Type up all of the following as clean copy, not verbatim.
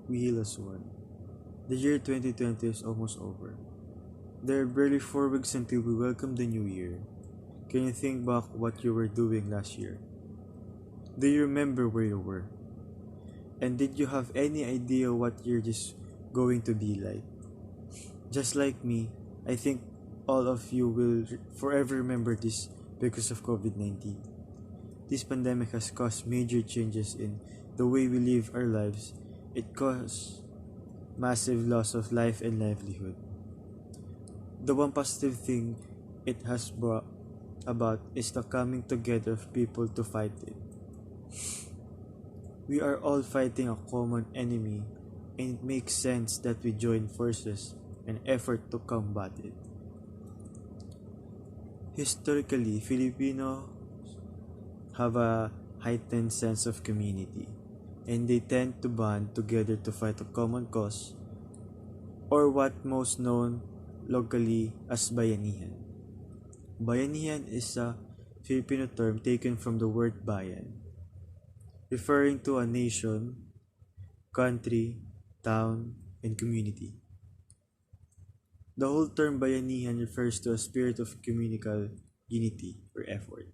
We heal as one. The year 2020 is almost over. There are barely 4 weeks until we welcome the new year. Can you think back what you were doing last year? Do you remember where you were? And did you have any idea what year is going to be like? Just like me, I think all of you will forever remember this because of COVID 19. This pandemic has caused major changes in the way we live our lives. It caused massive loss of life and livelihood. The one positive thing it has brought about is the coming together of people to fight it. We are all fighting a common enemy, and it makes sense that we join forces and effort to combat it. Historically, Filipinos have a heightened sense of community, and they tend to band together to fight a common cause, or what most known locally as bayanihan. Bayanihan is a Filipino term taken from the word bayan, referring to a nation, country, town, and community. The whole term bayanihan refers to a spirit of communal unity or effort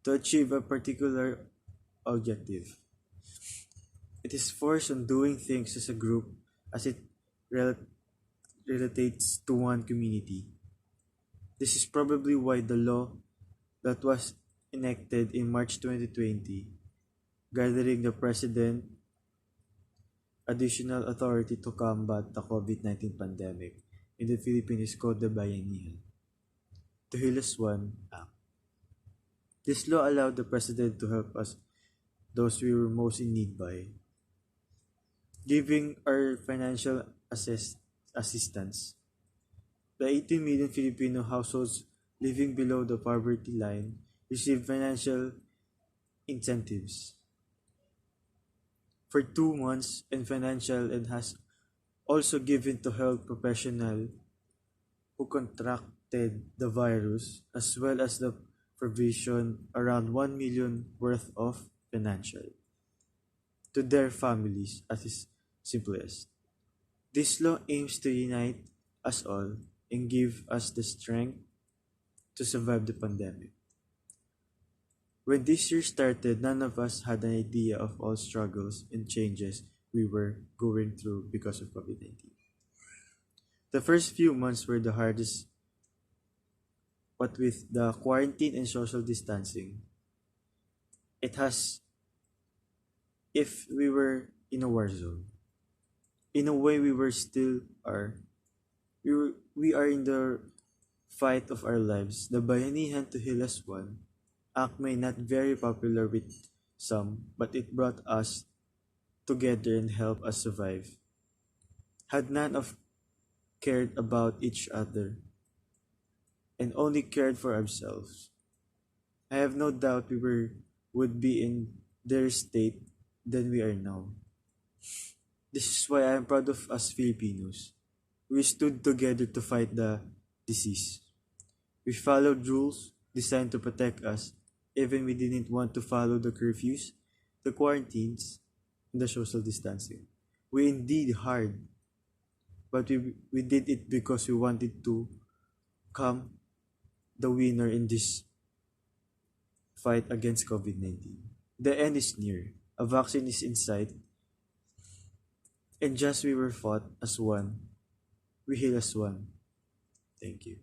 to achieve a particular objective. It is forced on doing things as a group as it rel- relates to one community. This is probably why the law that was enacted in March 2020, gathering the President additional authority to combat the COVID-19 pandemic in the Philippines is called the Bayanihan, the Hilas 1 Act. This law allowed the President to help us, those we were most in need by, giving our financial assistance. The 18 million Filipino households living below the poverty line receive financial incentives for 2 months and financial and has also given to health professionals who contracted the virus as well as the provision around 1 million worth of financial to their families as is simplest. This law aims to unite us all and give us the strength to survive the pandemic. When this year started, none of us had an idea of all struggles and changes we were going through because of COVID 19. The first few months were the hardest, but with the quarantine and social distancing, it has, if we were in a war zone. In a way, we were still are. We are in the fight of our lives. The Bayanihan to Hilas one act may not very popular with some, but it brought us together and helped us survive. Had none of cared about each other and only cared for ourselves, I have no doubt would be in their state than we are now. This is why I am proud of us Filipinos. We stood together to fight the disease. We followed rules designed to protect us, even we didn't want to follow the curfews, the quarantines, and the social distancing. We indeed hard, but we did it because we wanted to come the winner in this fight against COVID 19. The end is near, a vaccine is in sight, and just we were fought as one, we heal as one. Thank you.